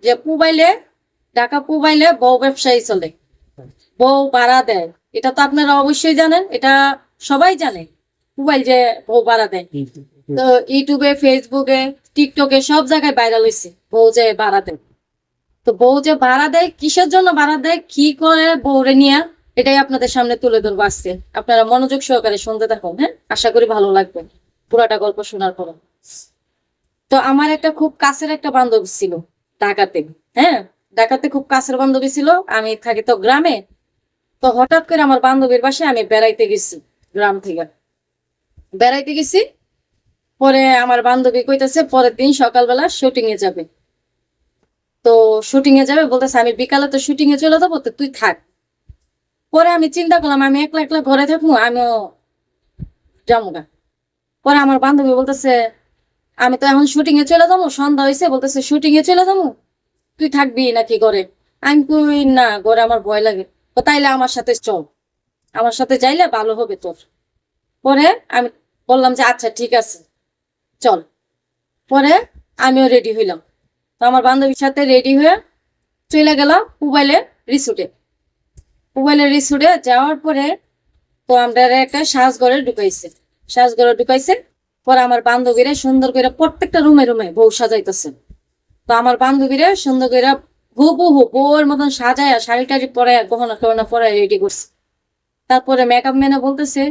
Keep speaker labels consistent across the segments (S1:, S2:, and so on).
S1: যে মোবাইলে ঢাকা মোবাইলে বউ ব্যবসায়ী চলে, বউ ভাড়া দেয়। এটা তো আপনারা অবশ্যই জানেন, এটা সবাই জানে মোবাইল যে বউ ভাড়া দেয়। তো ইউটিউবে, ফেসবুকে, টিকটকে সব জায়গায় ভাইরাল হয়েছে বউ যে ভাড়া দেয়। তো বউ যে ভাড়া দেয়, কিসের জন্য ভাড়া দেয়, কি করে বউরে নিয়ে, এটাই আপনাদের সামনে তুলে ধরবো আজকে। আপনারা মনোযোগ সহকারে শুনতে থাকুন, হ্যাঁ, আশা করি ভালো লাগবে পুরাটা গল্প শোনার পর। তো আমার একটা খুব কাছের একটা বান্ধবী ছিল ঢাকাতে। হ্যাঁ, ঢাকাতে খুব কাছের বান্ধবী ছিল। আমি থাকি তো গ্রামে। তো হঠাৎ করে আমার বান্ধবীর বাসায় আমি বেড়াইতে গেছি, গ্রাম থেকে বেড়াইতে গেছি। পরে আমার বান্ধবী কইতেছে পরের দিন সকালবেলা শুটিং এ যাবে। তো শুটিং এ যাবে বলতেছে, আমি বিকালে তো শুটিং এ চলে যাবো, তো তুই থাক। পরে আমি চিন্তা করলাম আমি একলা একলা ঘরে থাকবো, আমিও যাবো না। পরে আমার বান্ধবী বলতেছে, আমি তো এখন শুটিং এ চলে যাবো, সন্ধ্যা হয়েছে, বলতেছে শুটিং এ চলে যাবো, তুই থাকবি নাকি ঘরে? আমি কই না, ঘরে আমার ভয় লাগে। তো তাইলে আমার সাথে চল, আমার সাথে যাইলে ভালো হবে তোর। পরে আমি বললাম যে আচ্ছা ঠিক আছে চল। পরে আমিও রেডি হইলাম। তো আমার বান্ধবীর সাথে রেডি হয়ে চলে গেলাম রিসোর্টে। রিসোর্টে যাওয়ার পরে তো আমরা একটা সাজঘরে ঢুকাইছে। পরে আমার বান্ধবীরা সুন্দর করে প্রত্যেকটা রুমে রুমে বউ সাজাইতেছে। তো আমার বান্ধবীরা সুন্দর করে হুবহু বউর মতন সাজায়, শাড়ি টাড়ি পরে, গহনা টহনা পরে রেডি করছে। তারপরে মেকআপ ম্যানে বলতেছে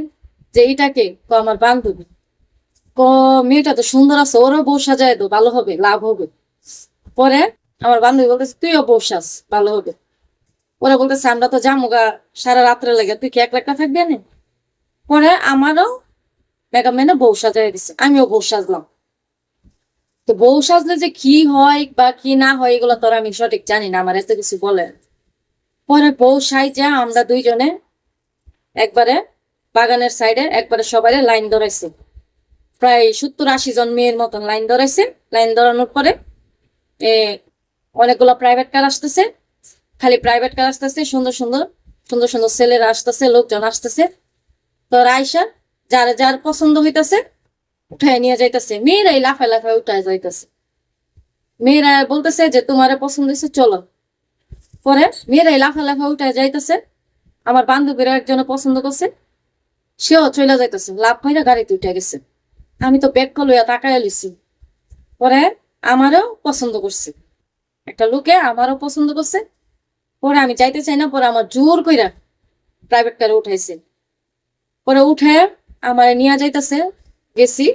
S1: যে এইটাকে তো আমার বান্ধবী। মেয়েটা তো সুন্দর আছে, ওরও বউ সাজায় তো ভালো হবে, লাভ হবে। পরে আমার বান্ধবী বলতেছে তুইও বউ সাজ, ভালো হবে। পরে বলতেছে আমরা তো জামুগা সারা রাত্রে লাগে, তুই কি এক একটা থাকবি না? পরে আমারও মেকআপ ম্যানে বউ সাজাই দিছে, আমিও বউ সাজলাম। তো বউ সাজলে যে কি হয় বা কি না হয় এগুলো তো আমি সঠিক জানি না, আমার এত কিছু বলে। পরে বউ সাইজা আমরা দুইজনে একবারে বাগানের সাইডে একবারে সবাই লাইন ধরাইছে। প্রায় 70-80 জন মেয়ের মতন লাইন ধরাইছে। লাইন ধরানোর পরে অনেকগুলো প্রাইভেট কার আসতেছে, খালি প্রাইভেট কার আসতেছে, সুন্দর সুন্দর সুন্দর সুন্দর ছেলেরা আসতেছে, লোকজন আসতেছে। তো রাইসা যার যার পছন্দ হইতেছে উঠায় নিয়ে যাইতেছে, মেয়েরাই লাফায় লাফায় উঠায় যাইতেছে। মেয়েরা বলতেছে যে তোমারে পছন্দ হয়েছে চলো। পরে মেয়েরাই লাফা লাফা উঠায় যাইতেছে। আমার বান্ধবীরা একজনে পছন্দ করছে, সেও চলে যাইতেছে, লাভ ভাইরা গাড়িতে উঠে গেছে। আমি তো ব্যাগ লইয়া তাকায় লিছি। পরে আমারও পছন্দ করছে, একটা লোকে আমারও পছন্দ করছে। পরে আমি যাইতে চাই না, পরে আমার জোর কইরা প্রাইভেট কারে উঠাইছে। পরে উঠে আমার নিয়ে যাইতেছে, গেছি,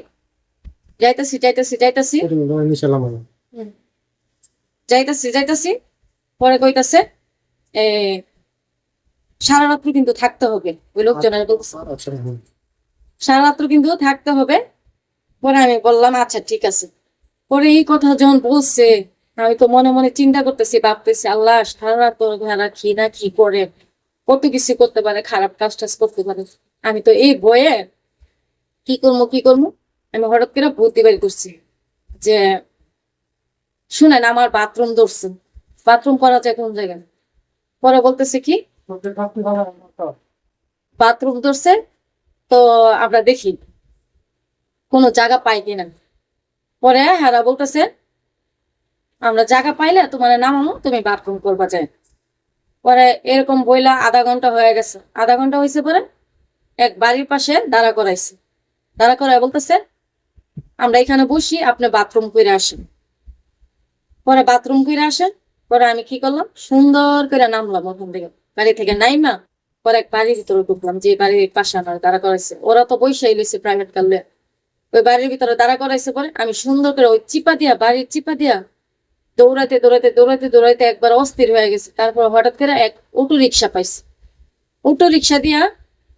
S1: যাইতেছি যাইতেছি যাইতেছি যাইতেছি যাইতেছি। পরে কইতাছে সারা রাত্র কিন্তু থাকতে হবে, ওই লোকজনের বলছে সারা রাত্র কিন্তু থাকতে হবে। পরে আমি বললাম আচ্ছা ঠিক আছে। পরে এই কথা যখন বলছে, আমি তো মনে মনে চিন্তা করতেছি, ভাবতেছি আল্লাহ সারা রাত ঘেরা কি না কি করে, কত কিছু করতে পারে, খারাপ কাজ টাজ করতে পারে। আমি তো এই ভয়ে কি করবো, আমি হঠাৎ করে বুদ্ধি বের করছি যে শুনেন আমার বাথরুম ধরছে, বাথরুম করা যায় কোন জায়গায়? পরে বলতেছে কি বাথরুম ধরছে, তো আমরা দেখি কোনো জায়গা পাই কিনা। পরে হারা বলতেছে আমরা জায়গা পাইলে তোমার নামানো, তুমি বাথরুম করবা যায়। পরে এরকম বইলা আধা ঘন্টা হয়ে গেছে। আধা ঘন্টা হয়েছে পরে এক বাড়ির পাশে দাঁড়া করাইছে। দাঁড়া করাই বলতেছে আমরা এখানে বসি, আপনি বাথরুম করে আসেন। পরে বাথরুম করে আসেন। পরে আমি কি করলাম, সুন্দর করে নামলাম ওখান থেকে, গাড়ি থেকে নাইমা। পরে এক বাড়ির ভিতরে ঢুকলাম, যে বাড়ির পাশে আমার দাঁড়া করাইছে। ওরা তো বৈশাই লইছে প্রাইভেট কার লইয়া। ওই বাড়ির ভিতরে দাঁড়া করাইছে। পরে আমি সুন্দর করে ওই বাড়ির চিপা দিয়া দৌড়াইতে দৌড়াইতে দৌড়াইতে দৌড়াইতে একবার অস্থির হয়ে গেছে। তারপর হঠাৎ করে এক অটো রিক্সা পাইছি। অটো রিক্সা দিয়া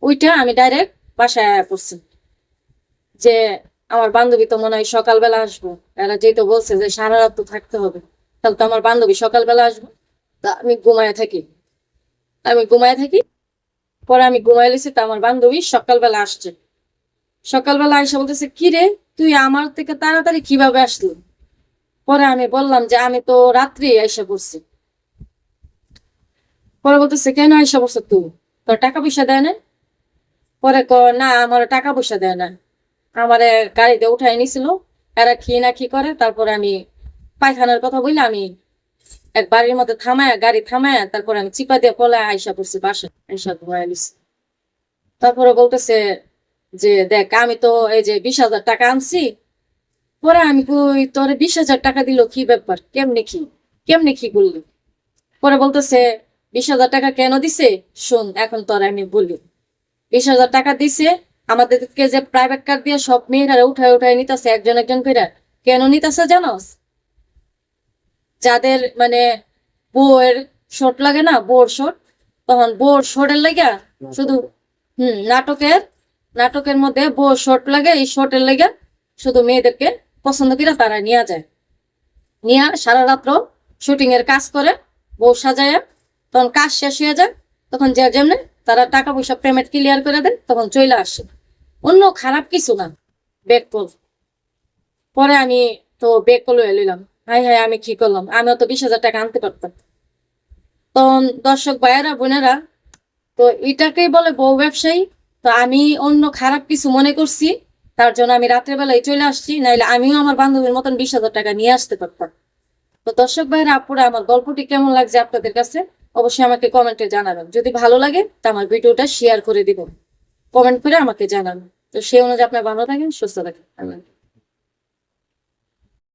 S1: ওইটা আমি ডাইরেক্ট বাসায় আয়া পড়ছি। যে আমার বান্ধবী তো মনে হয় সকালবেলা আসবো, এরা যেহেতু বলছে যে সারা রাত তো থাকতে হবে, তাহলে তো আমার বান্ধবী সকালবেলা আসবো। তা আমি ঘুমায় থাকি। পরে আমি ঘুমাই লিছি, তা আমার বান্ধবী সকালবেলা আসছে। সকালবেলা এসে বলতেছে কি রে, তুই আমার থেকে তাড়াতাড়ি কিভাবে আসলি? পরে আমি বললাম যে আমি তো রাত্রি এসে পড়ছি। পরে বলতেছে কেন এসে পড়ছো তুই, তোর টাকা পয়সা দেয় না? পরে না আমার টাকা পয়সা দেয় না, আমার গাড়িতে উঠাই নিছিল, এরা কি না কি করে। তারপরে আমি পায়খানার কথা বললে আমি এক বাড়ির মধ্যে থামায়, গাড়ি থামায়, তারপরে আমি চিপা দিয়ে পলায় আইসা পড়ছি বাসা, আইসা ঘুমায় লিছি। তারপরে বলতেছে যে দেখ আমি তো এই যে 20,000 টাকা আনছি। পরে আমি কই তোরে 20,000 টাকা দিল, কি ব্যাপার, কেমনে কি করলি? পরে বলতেছে 20,000 টাকা কেন দিছে শোন, এখন তোর আমি বলি। 20,000 টাকা দিছে আমাদেরকে, যে প্রাইভেট কার দিয়ে সব মেয়েরা উঠায় উঠায় নিতেছে একজন একজন করে। কেন নিতেছে জানোস? যাদের মানে বউয়ের শর্ট লাগে না, বউর শর্ট, তখন বউর শর্টের লাগা শুধু নাটকের মধ্যে বউর শর্ট লাগে, এই শর্টের লাগা শুধু মেয়েদেরকে পছন্দ করে তারা নিয়ে যায়, নিয়ে সারা রাত্র শুটিং এর কাজ করে, বউ সাজায়। তখন কাজ শেষ হয়ে যায়, তখন যে যেমনে তারা টাকা পয়সা পেমেন্ট ক্লিয়ার করে দেয়, তখন চলে আসে। অন্য খারাপ কিছু না, ব্যাক কল। পরে আমি তো ব্যাক কল এলাম, হাই হাই আমি কি করলাম, আমিও তো 20,000 টাকা আনতে পারতাম। তখন দর্শক ভাইয়েরা বোনেরা, তো এটাকেই বলে বউ ব্যবসায়ী। তো আমি অন্য খারাপ কিছু মনে করছি, তার জন্য আমি রাত্রে বেলায় চলে আসছি, নাইলে আমিও আমার বান্ধবীর মতন 20,000 টাকা নিয়ে আসতে পারতাম। তো দর্শক ভাইয়েরা আপুরা, আমার গল্পটি কেমন লাগছে আপনাদের কাছে অবশ্যই আমাকে কমেন্টে জানাবেন। যদি ভালো লাগে তা আমার ভিডিওটা শেয়ার করে দিব, কমেন্ট করে আমাকে জানাবেন। তো সেই অনুযায়ী আপনার ভালো থাকেন, সুস্থ থাকেন।